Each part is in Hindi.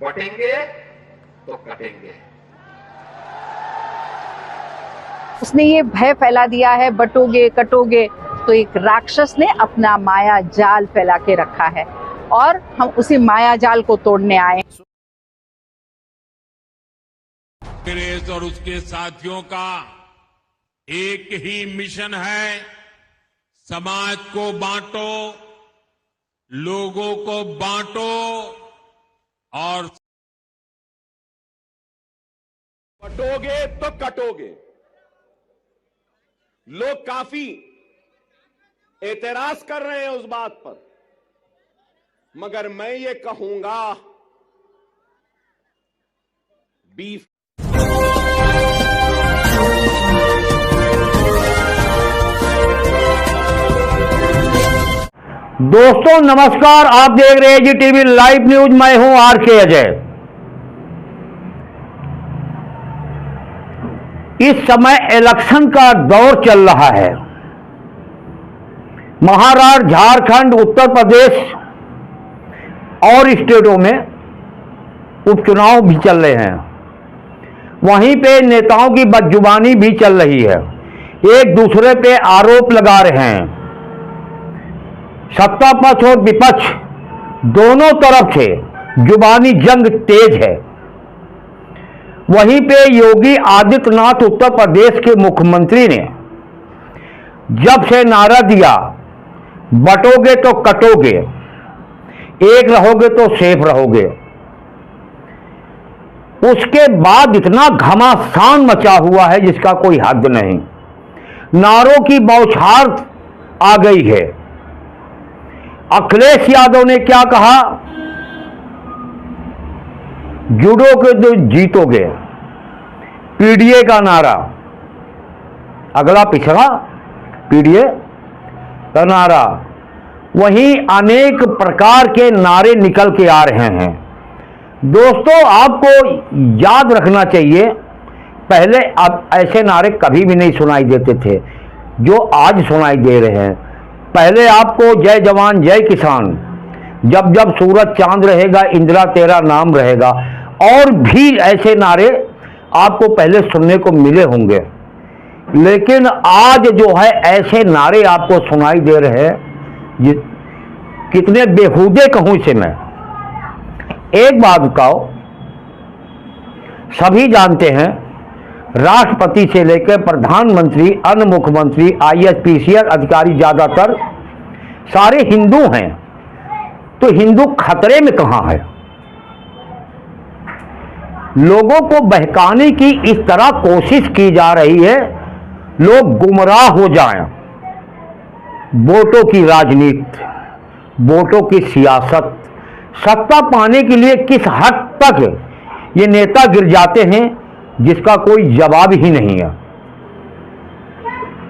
बटेंगे तो कटेंगे। उसने ये भय फैला दिया है, बटोगे कटोगे, तो एक राक्षस ने अपना माया जाल फैला के रखा है और हम उसी माया जाल को तोड़ने आए। कांग्रेस और उसके साथियों का एक ही मिशन है, समाज को बांटो, लोगों को बांटो और बटोगे तो कटोगे। लोग काफी एतराज कर रहे हैं उस बात पर, मगर मैं ये कहूंगा बीफ दोस्तों नमस्कार, आप देख रहे हैं जी टीवी लाइव न्यूज। मैं हूं आर.के. अजय। इस समय इलेक्शन का दौर चल रहा है। महाराष्ट्र, झारखंड, उत्तर प्रदेश और स्टेटों में उपचुनाव भी चल रहे हैं। वहीं पे नेताओं की बदजुबानी भी चल रही है, एक दूसरे पे आरोप लगा रहे हैं। सत्ता पक्ष और विपक्ष दोनों तरफ से जुबानी जंग तेज है। वहीं पे योगी आदित्यनाथ उत्तर प्रदेश के मुख्यमंत्री ने जब से नारा दिया बटोगे तो कटोगे, एक रहोगे तो सेफ रहोगे, उसके बाद इतना घमासान मचा हुआ है जिसका कोई हद नहीं। नारों की बौछार आ गई है। अखिलेश यादव ने क्या कहा, जुड़ोगे तो जीतोगे, पीडीए का नारा, अगला पिछड़ा पीडीए का नारा। वहीं अनेक प्रकार के नारे निकल के आ रहे हैं। दोस्तों आपको याद रखना चाहिए, पहले अब ऐसे नारे कभी भी नहीं सुनाई देते थे जो आज सुनाई दे रहे हैं। पहले आपको जय जवान जय किसान, जब जब सूरज चांद रहेगा इंदिरा तेरा नाम रहेगा, और भी ऐसे नारे आपको पहले सुनने को मिले होंगे। लेकिन आज जो है ऐसे नारे आपको सुनाई दे रहे हैं, कितने बेहूदे कहूं इसे मैं। एक बात बताओ, सभी जानते हैं राष्ट्रपति से लेकर प्रधानमंत्री, अन्य मुख्यमंत्री, आईएएस पीसीएस अधिकारी ज्यादातर सारे हिंदू हैं। तो हिंदू खतरे में कहां है? लोगों को बहकाने की इस तरह कोशिश की जा रही है, लोग गुमराह हो जाएं। वोटों की राजनीति, वोटों की सियासत, सत्ता पाने के लिए किस हद तक ये नेता गिर जाते हैं जिसका कोई जवाब ही नहीं है।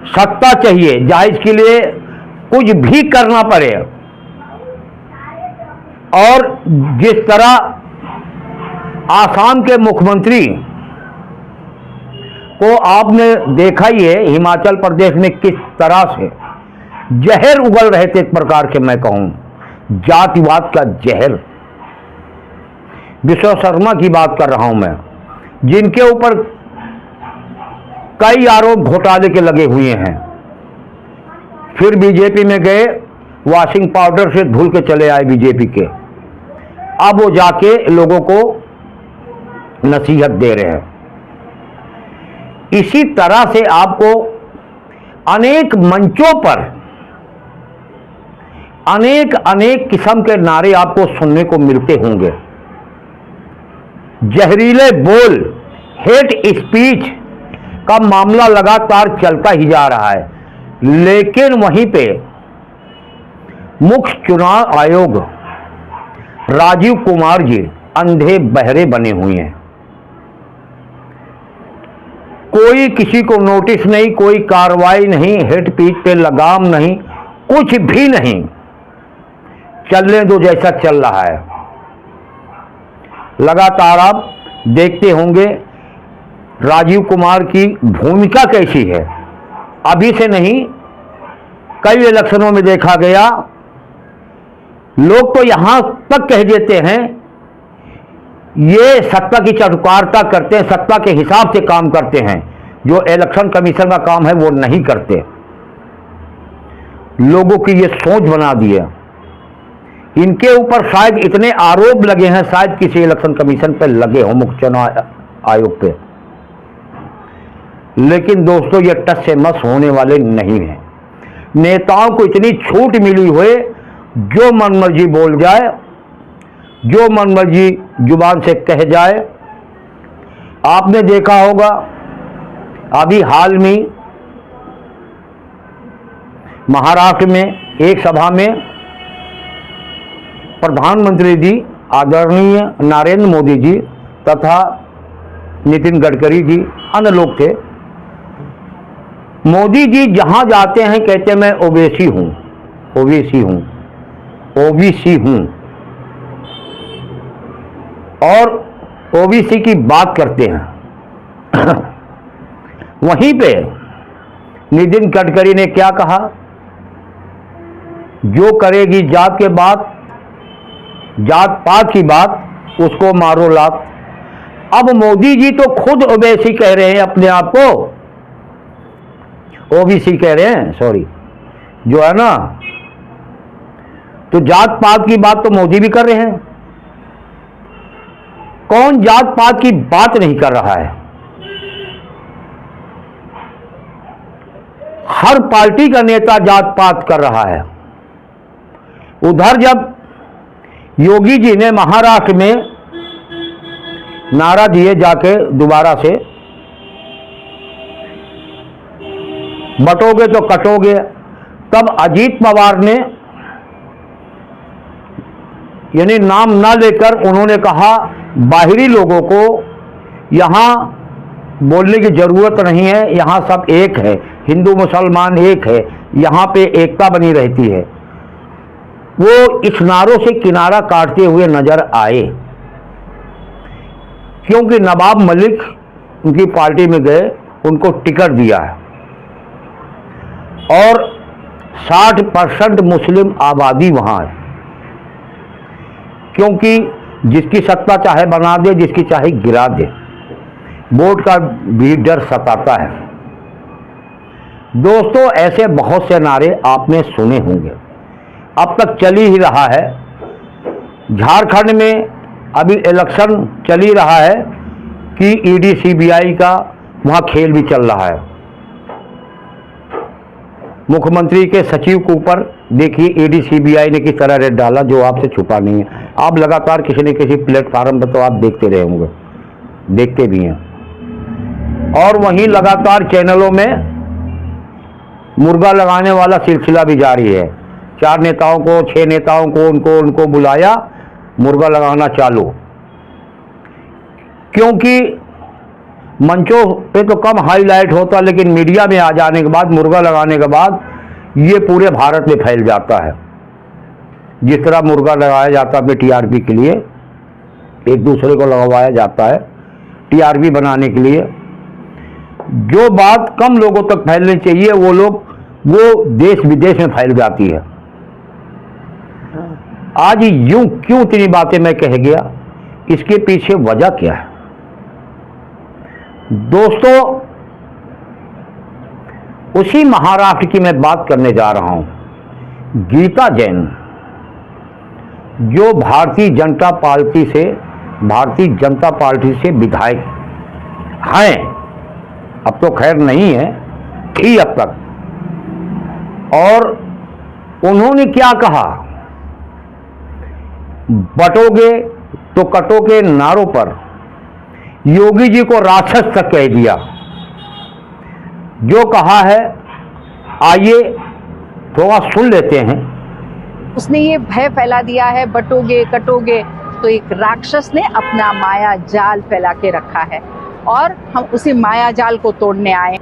सत्ता चाहिए, चाहे इसके लिए कुछ भी करना पड़े। और जिस तरह आसाम के मुख्यमंत्री को आपने देखा ही है, हिमाचल प्रदेश में किस तरह से जहर उगल रहे थे, एक प्रकार के मैं कहूं जातिवाद का जहर। विश्व शर्मा की बात कर रहा हूं मैं, जिनके ऊपर कई आरोप घोटाले के लगे हुए हैं, फिर बीजेपी में गए, वॉशिंग पाउडर से धुल के चले आए बीजेपी के। अब वो जाके लोगों को नसीहत दे रहे हैं। इसी तरह से आपको अनेक मंचों पर अनेक किस्म के नारे आपको सुनने को मिलते होंगे। जहरीले बोल, हेट स्पीच का मामला लगातार चलता ही जा रहा है। लेकिन वहीं पे मुख्य चुनाव आयोग राजीव कुमार जी अंधे बहरे बने हुए हैं। कोई किसी को नोटिस नहीं, कोई कार्रवाई नहीं, हेट स्पीच पे लगाम नहीं, कुछ भी नहीं। चलने दो जैसा चल रहा है। लगातार आप देखते होंगे राजीव कुमार की भूमिका कैसी है। अभी से नहीं, कई इलेक्शनों में देखा गया, लोग तो यहां तक कह देते हैं ये सत्ता की चटुकारता करते हैं, सत्ता के हिसाब से काम करते हैं। जो इलेक्शन कमीशन का काम है वो नहीं करते। लोगों की ये सोच बना दी है। इनके ऊपर शायद इतने आरोप लगे हैं, शायद किसी इलेक्शन कमीशन पे लगे हों, मुख्य चुनाव आयोग पे, लेकिन दोस्तों ये टस से मस होने वाले नहीं हैं। नेताओं को इतनी छूट मिली हुई, जो मन मर्जी बोल जाए, जो मन मर्जी जुबान से कह जाए। आपने देखा होगा अभी हाल में महाराष्ट्र में एक सभा में प्रधानमंत्री जी आदरणीय नरेंद्र मोदी जी तथा नितिन गडकरी जी, अन्य लोग थे। मोदी जी जहां जाते हैं कहते हैं मैं ओबीसी हूं, ओबीसी हूं, ओबीसी हूं, और ओबीसी की बात करते हैं। वहीं पे नितिन गडकरी ने क्या कहा, जो करेगी जात के बात, जात पात की बात, उसको मारो लात। अब मोदी जी तो खुद ओबीसी कह रहे हैं अपने आप को, ओबीसी कह रहे हैं, सॉरी, जो है ना, तो जात पात की बात तो मोदी भी कर रहे हैं। कौन जात पात की बात नहीं कर रहा है? हर पार्टी का नेता जात पात कर रहा है। उधर जब योगी जी ने महाराष्ट्र में नारा दिए जाके दोबारा से, बटोगे तो कटोगे, तब अजीत पवार ने यानी नाम ना लेकर उन्होंने कहा बाहरी लोगों को यहां बोलने की जरूरत नहीं है, यहां सब एक है, हिंदू मुसलमान एक है, यहां पे एकता बनी रहती है। वो इस नारों से किनारा काटते हुए नजर आए, क्योंकि नवाब मलिक उनकी पार्टी में गए, उनको टिकट दिया है, और 60% मुस्लिम आबादी वहां है। क्योंकि जिसकी सत्ता चाहे बना दे, जिसकी चाहे गिरा दे, वोट का भी डर सताता है। दोस्तों ऐसे बहुत से नारे आपने सुने होंगे, अब तक चली ही रहा है। झारखंड में अभी इलेक्शन चल ही रहा है कि ईडी सीबीआई का वहां खेल भी चल रहा है। मुख्यमंत्री के सचिव के ऊपर देखिए ईडी सीबीआई ने किस तरह रेड डाला, जो आपसे छुपा नहीं है। आप लगातार किसी न किसी प्लेटफार्म पर तो आप देखते रहे होंगे, देखते भी हैं। और वहीं लगातार चैनलों में मुर्गा लगाने वाला सिलसिला भी जारी है। 4 नेताओं को, 6 नेताओं को उनको बुलाया, मुर्गा लगाना चालू। क्योंकि मंचों पे तो कम हाईलाइट होता, लेकिन मीडिया में आ जाने के बाद, मुर्गा लगाने के बाद ये पूरे भारत में फैल जाता है। जिस तरह मुर्गा लगाया जाता है अपने टीआरपी के लिए, एक दूसरे को लगवाया जाता है टीआरपी बनाने के लिए। जो बात कम लोगों तक फैलनी चाहिए वो देश विदेश में फैल जाती है। आज यूं क्यों इतनी बातें मैं कह गया, इसके पीछे वजह क्या है? दोस्तों उसी महाराष्ट्र की मैं बात करने जा रहा हूं। गीता जैन, जो भारतीय जनता पार्टी से विधायक हैं, अब तो खैर नहीं है, थी अब तक, और उन्होंने क्या कहा, बटोगे तो कटोगे नारों पर योगी जी को राक्षस तक कह दिया। जो कहा है आइए थोड़ा सुन लेते हैं। उसने ये भय फैला दिया है, बटोगे कटोगे, तो एक राक्षस ने अपना माया जाल फैला के रखा है, और हम उसी माया जाल को तोड़ने आए।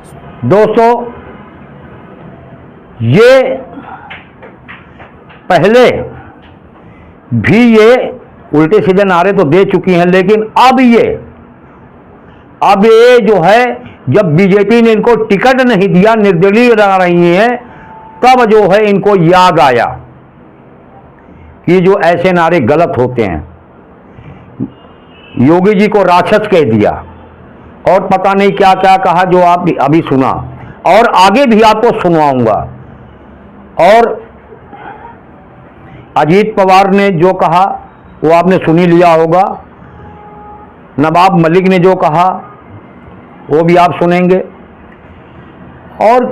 दोस्तों ये पहले भी ये उल्टे सीधे नारे तो दे चुकी हैं, लेकिन अब ये जो है, जब बीजेपी ने इनको टिकट नहीं दिया, निर्दलीय रह रही हैं, तब जो है इनको याद आया कि जो ऐसे नारे गलत होते हैं। योगी जी को राक्षस कह दिया और पता नहीं क्या क्या कहा जो आप अभी सुना और आगे भी आपको सुनवाऊंगा। और अजीत पवार ने जो कहा वो आपने सुनी लिया होगा, नवाब मलिक ने जो कहा वो भी आप सुनेंगे। और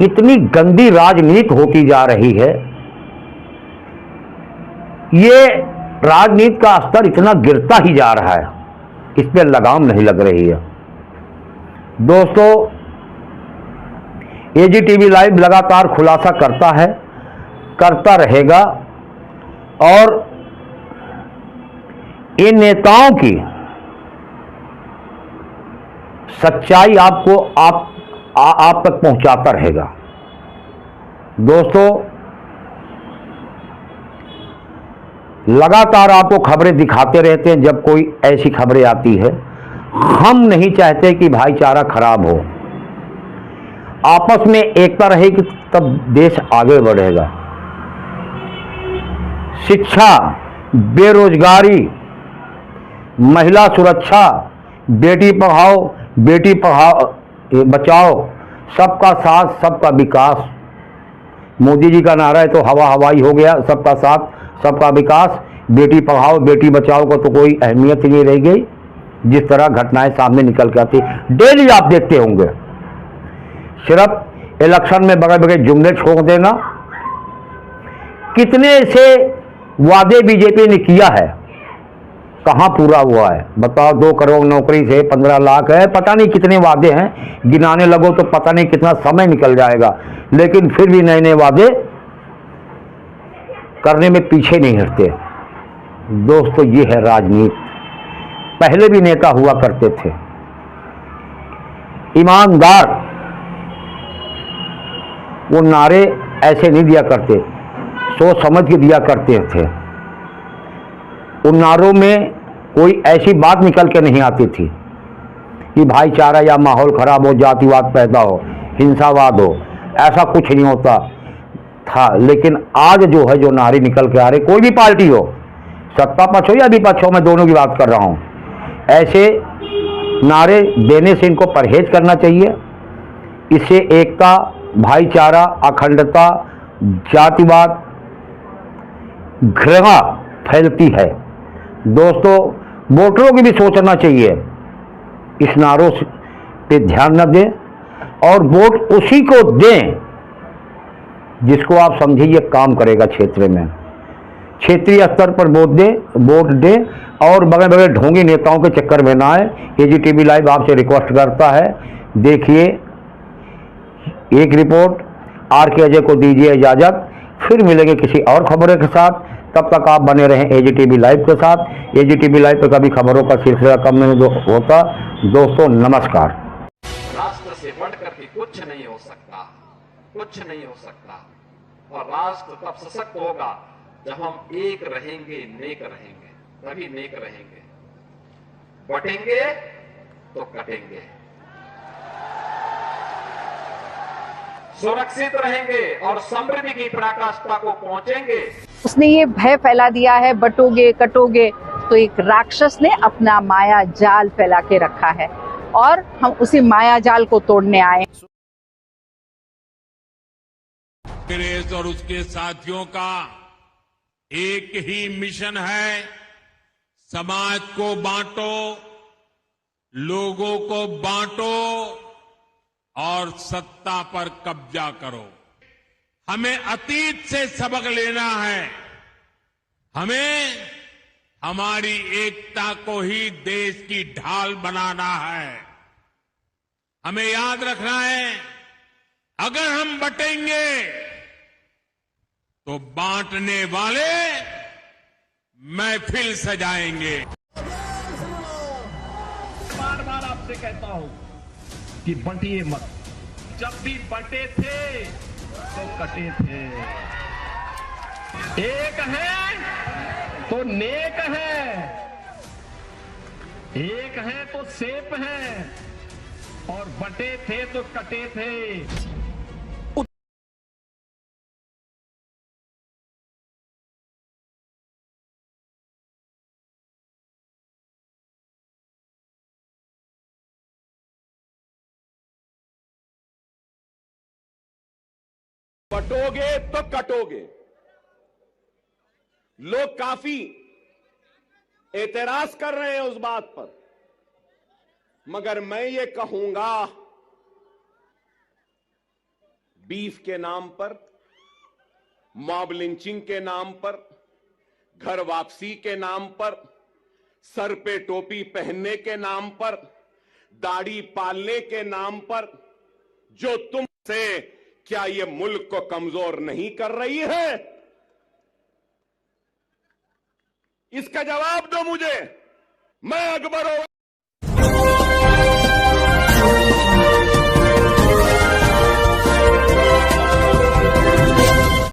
इतनी गंदी राजनीति होती जा रही है, ये राजनीति का स्तर इतना गिरता ही जा रहा है, इस पे लगाम नहीं लग रही है। दोस्तों, एजीटीवी लाइव लगातार खुलासा करता है, करता रहेगा और इन नेताओं की सच्चाई आपको आप तक पहुंचाता रहेगा। दोस्तों, लगातार आपको खबरें दिखाते रहते हैं जब कोई ऐसी खबरें आती है। हम नहीं चाहते कि भाईचारा खराब हो, आपस में एकता रहेगी तब देश आगे बढ़ेगा। शिक्षा, बेरोजगारी, महिला सुरक्षा, बेटी पढ़ाओ बेटी बचाओ, सबका साथ सबका विकास। मोदी जी का नारा है तो हवा हवाई हो गया, सबका साथ सबका विकास। बेटी पढ़ाओ बेटी बचाओ को तो कोई अहमियत ही नहीं रह गई। जिस तरह घटनाएं सामने निकल के आती डेली आप देखते होंगे, सिर्फ इलेक्शन में बगैर बगैर जुमले छोड़ देना। कितने से वादे बीजेपी ने किया है, कहां पूरा हुआ है बताओ। 2 करोड़ नौकरी से 15 लाख है, पता नहीं कितने वादे हैं, गिनाने लगो तो पता नहीं कितना समय निकल जाएगा। लेकिन फिर भी नए नए वादे करने में पीछे नहीं हटते। दोस्तों, ये है राजनीति। पहले भी नेता हुआ करते थे ईमानदार, वो नारे ऐसे नहीं दिया करते, सोच समझ के दिया करते थे। उन नारों में कोई ऐसी बात निकल के नहीं आती थी कि भाईचारा या माहौल खराब हो, जातिवाद पैदा हो, हिंसावाद हो, ऐसा कुछ नहीं होता था। लेकिन आज जो है, जो नारे निकल के आ रहे, कोई भी पार्टी हो, सत्ता पक्ष हो या विपक्ष हो, मैं दोनों की बात कर रहा हूं, ऐसे नारे देने से इनको परहेज करना चाहिए। इससे एकता, भाईचारा, अखंडता, जातिवाद, घृणा फैलती है। दोस्तों, वोटरों की भी सोचना चाहिए, इस नारों पे ध्यान न दें और वोट उसी को दें जिसको आप समझिए ये काम करेगा क्षेत्र में। क्षेत्रीय स्तर पर वोट दें और बगैर बगैर ढोंगी नेताओं के चक्कर में ना आए। एजीटीवी लाइव आपसे रिक्वेस्ट करता है, देखिए एक रिपोर्ट। आर के अजय को दीजिए इजाजत, फिर मिलेंगे किसी और खबरों के साथ। तब तक आप बने रहें एजीटीवी लाइव के साथ। एजीटीवी लाइव पर कभी खबरों का सिलसिला कम नहीं होता। दोस्तों, नमस्कार। राष्ट्र से बढ़कर के कुछ नहीं हो सकता, कुछ नहीं हो सकता। और राष्ट्र तब सशक्त होगा जब हम एक रहेंगे, नेक रहेंगे, तभी नेक रहेंगे। बटेंगे तो कटेंगे, सुरक्षित रहेंगे और समृद्धि की पराकाष्ठा को पहुंचेंगे। उसने ये भय फैला दिया है, बटोगे कटोगे, तो एक राक्षस ने अपना माया जाल फैला के रखा है और हम उसी माया जाल को तोड़ने आए। कांग्रेस और उसके साथियों का एक ही मिशन है, समाज को बांटो, लोगों को बांटो और सत्ता पर कब्जा करो। हमें अतीत से सबक लेना है, हमें हमारी एकता को ही देश की ढाल बनाना है। हमें याद रखना है, अगर हम बटेंगे तो बांटने वाले महफिल सजाएंगे। बार बार आपसे कहता हूं कि बंटिए मत। जब भी बटे थे तो कटे थे। एक है तो नेक है, एक है तो सेफ है, और बटे थे तो कटे थे। बटोगे तो कटोगे। लोग काफी एतराज कर रहे हैं उस बात पर, मगर मैं ये कहूंगा, बीफ के नाम पर, मॉब लिंचिंग के नाम पर, घर वापसी के नाम पर, सर पे टोपी पहनने के नाम पर, दाढ़ी पालने के नाम पर जो तुमसे, क्या ये मुल्क को कमजोर नहीं कर रही है? इसका जवाब दो मुझे। मैं अकबर